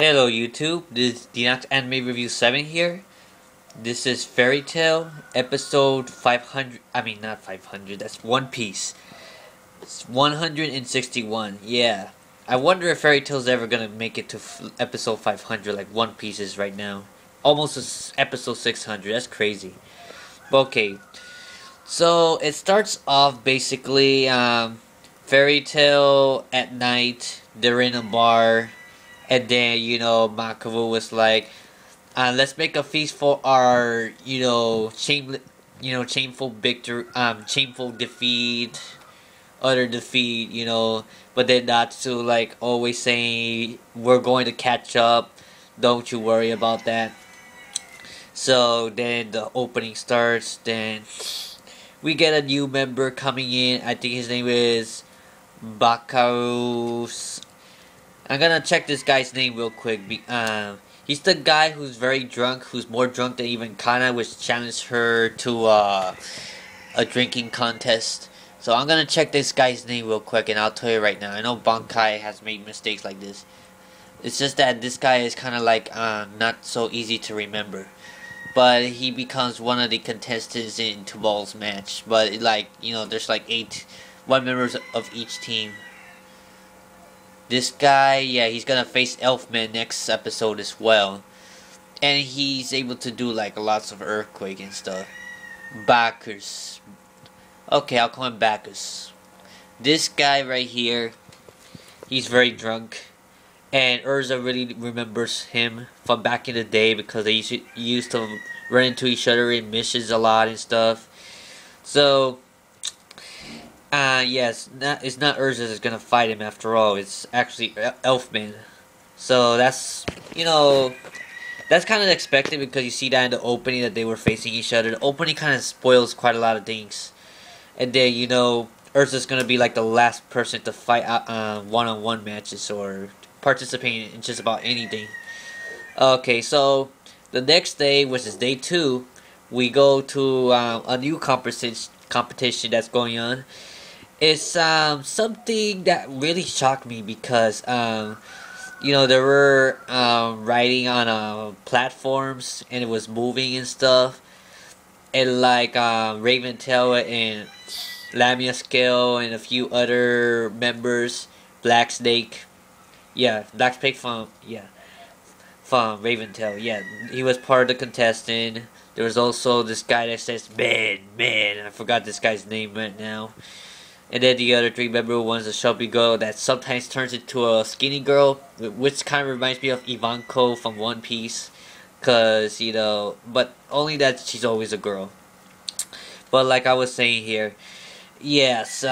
Hello YouTube, this is Denoxkun Anime Review 7 here. This is Fairy Tail, episode 500, not 500, that's One Piece. It's 161, yeah. I wonder if Fairy Tail's ever gonna make it to episode 500 like One Piece is right now. Almost episode 600, that's crazy. But okay, so it starts off basically, Fairy Tail at night, they're in a bar. And then, Makaru was like, let's make a feast for our, shameful victory, shameful defeat, utter defeat, But then Natsu, like, always saying, we're going to catch up, don't you worry about that. So then the opening starts, then we get a new member coming in. I think his name is Bakaru. I'm gonna check this guy's name real quick. He's the guy who's very drunk, who's more drunk than even Kana, which challenged her to a drinking contest. So I'm gonna check this guy's name real quick, and I'll tell you right now. I know Bankai has made mistakes like this. It's just that this guy is kind of like not so easy to remember. But he becomes one of the contestants in tomorrow's match. But there's like one members of each team. This guy, yeah, he's gonna face Elfman next episode as well. And he's able to do like lots of earthquake and stuff. Backers. Okay, I'll call him Backers. This guy right here, he's very drunk. And Urza really remembers him from back in the day because they used to run into each other in missions a lot and stuff. So yes, it's not Urza that's gonna fight him after all. It's actually Elfman. So that's that's kind of expected because you see that in the opening that they were facing each other. The opening kind of spoils quite a lot of things, and then Urza's gonna be like the last person to fight one-on-one matches or participate in just about anything. Okay, so the next day, which is day 2, we go to a new competition that's going on. It's something that really shocked me because they were riding on platforms and it was moving and stuff, and like Raventail and Lamia Scale and a few other members, Black Snake, Black Snake from Raventail, he was part of the contestant. There was also this guy that says man, I forgot this guy's name right now. And then the other 3 member one's a chubby girl that sometimes turns into a skinny girl, which kind of reminds me of Ivanko from One Piece, cause but only that she's always a girl. But like I was saying here, yes,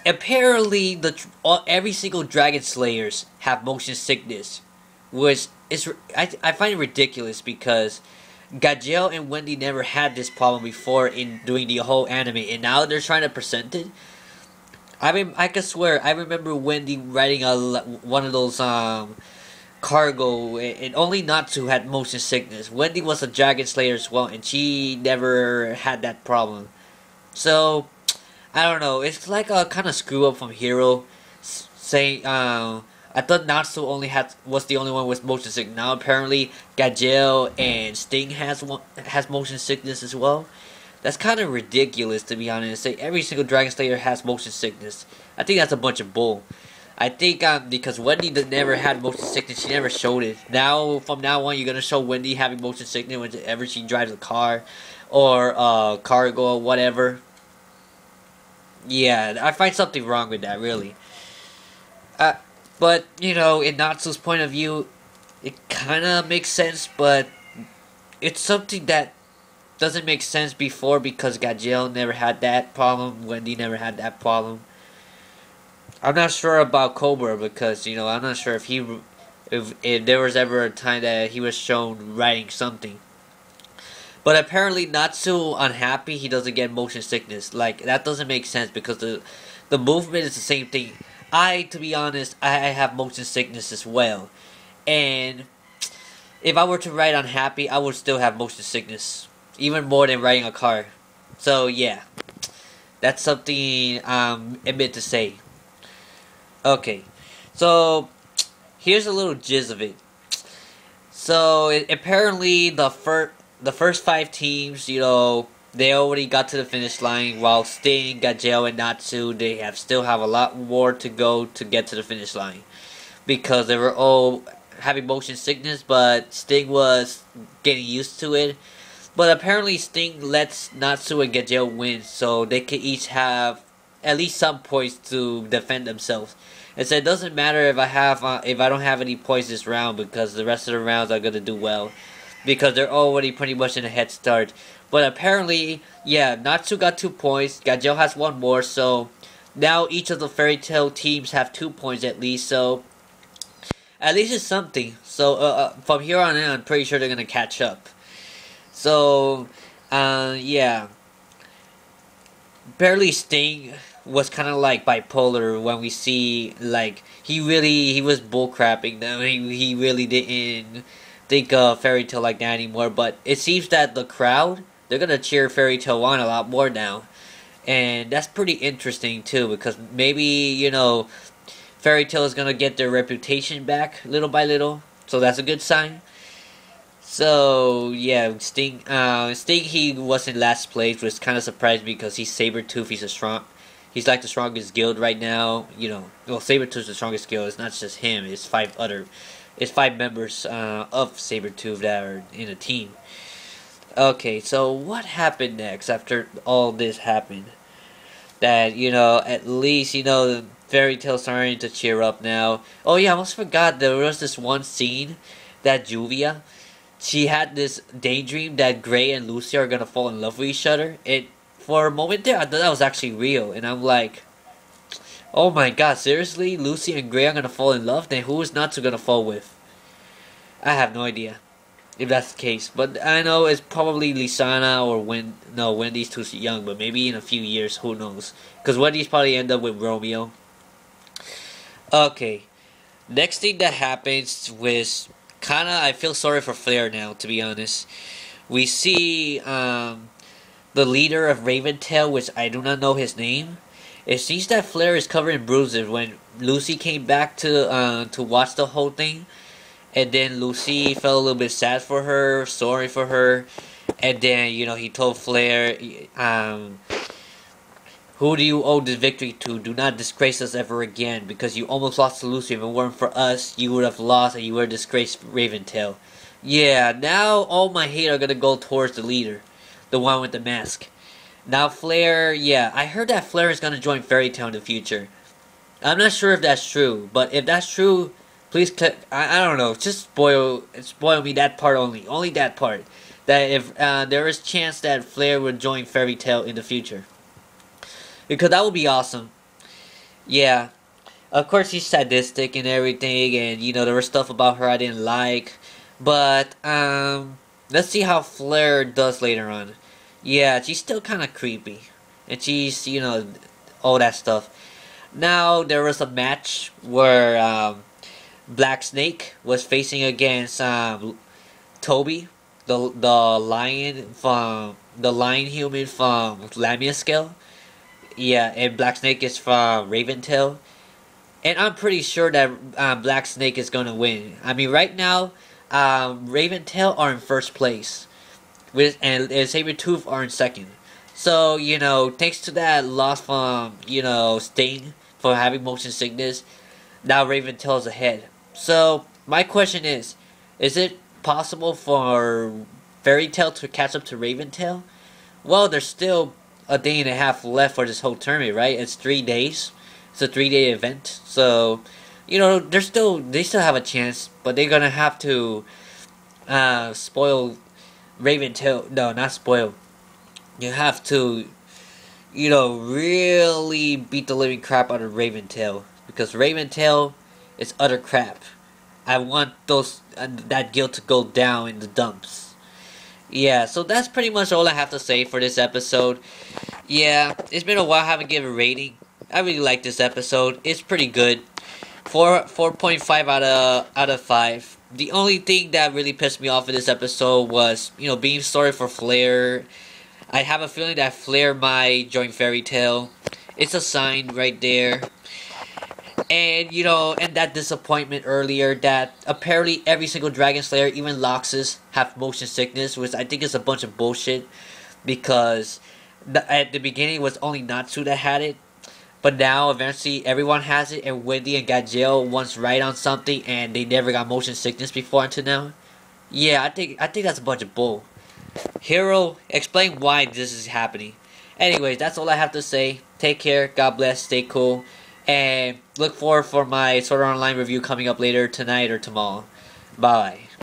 apparently every single Dragon Slayers have motion sickness, which is I find it ridiculous because Gajel and Wendy never had this problem before in doing the whole anime, and now they're trying to present it. I can swear, I remember Wendy riding one of those cargo, and only Natsu had motion sickness. Wendy was a Dragon Slayer as well, and she never had that problem. So I don't know. It's like a kind of screw up from Hero, saying I thought Natsu was the only one with motion sickness. Now apparently Gajel and Sting has motion sickness as well. That's kind of ridiculous, to be honest. Say every single Dragon Slayer has motion sickness. I think that's a bunch of bull. I think because Wendy never had motion sickness, she never showed it. Now, from now on, you're gonna show Wendy having motion sickness whenever she drives a car or cargo or whatever. Yeah, I find something wrong with that, really. But in Natsu's point of view, it kind of makes sense, but it's something that doesn't make sense before because Gajel never had that problem, Wendy never had that problem. I'm not sure about Cobra because I'm not sure if there was ever a time that he was shown writing something. But apparently Natsu unhappy, he doesn't get motion sickness. Like, that doesn't make sense because the movement is the same thing. To be honest, I have motion sickness as well, and if I were to ride unhappy, I would still have motion sickness. Even more than riding a car. So yeah, that's something I'm admit to say. Okay, so here's a little gist of it. So apparently the first 5 teams, they already got to the finish line, while Sting, Gajel, and Natsu, they still have a lot more to go to get to the finish line, because they were all having motion sickness, but Sting was getting used to it. But apparently Sting lets Natsu and Gajel win, so they can each have at least some points to defend themselves. And so it doesn't matter if I don't have any points this round, because the rest of the rounds are gonna do well, because they're already pretty much in a head start. But apparently, yeah, Natsu got 2 points, Gajel has 1 more, so now each of the Fairy Tail teams have 2 points at least. So at least it's something. So from here on in, I'm pretty sure they're gonna catch up. So yeah, barely Sting was kind of like bipolar when we see, like, he was bullcrapping them. He really didn't think of Fairy Tail like that anymore. But it seems that the crowd, they're gonna cheer Fairy Tail on a lot more now, and that's pretty interesting too, because maybe Fairy Tail is gonna get their reputation back little by little. So that's a good sign. So yeah, Sting he was in last place, which kind of surprised me, because he's Sabretooth. He's like the strongest guild right now. Well, Sabretooth's the strongest guild. It's not just him. It's 5 members of Sabretooth that are in a team. Okay, so what happened next after all this happened? That at least Fairy Tail's starting to cheer up now. Oh yeah, I almost forgot, there was this one scene that Juvia, she had this daydream that Gray and Lucy are gonna fall in love with each other. For a moment there, I thought that was actually real, and I'm like, oh my god, seriously? Lucy and Gray are gonna fall in love? Then who is Natsu gonna fall with? I have no idea if that's the case, but I know it's probably Lisana or Wendy's too young, but maybe in a few years, who knows? Because Wendy's probably end up with Romeo. Okay, next thing that happens was I feel sorry for Flair now, to be honest. We see the leader of Raventail, which I do not know his name. It seems that Flair is covered in bruises. When Lucy came back to watch the whole thing, and then Lucy felt a little bit sad for her, sorry for her, and then he told Flair, who do you owe this victory to? Do not disgrace us ever again, because you almost lost to Lucy. If it weren't for us, you would have lost, and you would have disgraced Raventail. Yeah, now all my hate are gonna go towards the leader, the one with the mask. Now Flair, yeah, I heard that Flair is gonna join Fairy Tail in the future. I'm not sure if that's true, but if that's true, please click. I don't know, just spoil me that part only that part. That if there is chance that Flair would join Fairy Tail in the future. Because that would be awesome. Yeah. Of course he's sadistic and everything, and there was stuff about her I didn't like. But let's see how Flair does later on. Yeah, she's still kinda creepy. And she's, all that stuff. Now there was a match where Black Snake was facing against Toby, the lion human from Lamia Scale. Yeah, and Black Snake is from Raventail. And I'm pretty sure that Black Snake is gonna win. I mean, right now, Raventail are in first place, and Sabretooth are in second. So, thanks to that loss from, Sting for having motion sickness, now Raventail is ahead. So, my question is it possible for Fairy Tail to catch up to Raventail? Well, there's still a day and a half left for this whole tournament, right? It's 3 days. It's a 3-day event. So, they still have a chance, but they're gonna have to spoil Raventail. No, not spoil. You have to, really beat the living crap out of Raventail, because Raventail is utter crap. I want that guild to go down in the dumps. Yeah, so that's pretty much all I have to say for this episode. Yeah, it's been a while I haven't given a rating. I really like this episode. It's pretty good. 4.5 out of 5. The only thing that really pissed me off in this episode was, being sorry for Flair. I have a feeling that Flair might join Fairy Tail. It's a sign right there. And and that disappointment earlier that apparently every single Dragon Slayer, even Loxus, have motion sickness, which I think is a bunch of bullshit because at the beginning it was only Natsu that had it, but now eventually everyone has it, and Wendy and Gajeel once right on something and they never got motion sickness before until now. Yeah, I think that's a bunch of bull. Hero, explain why this is happening. Anyways, that's all I have to say. Take care, God bless, stay cool, and look forward for my Sword Art Online review coming up later tonight or tomorrow. Bye.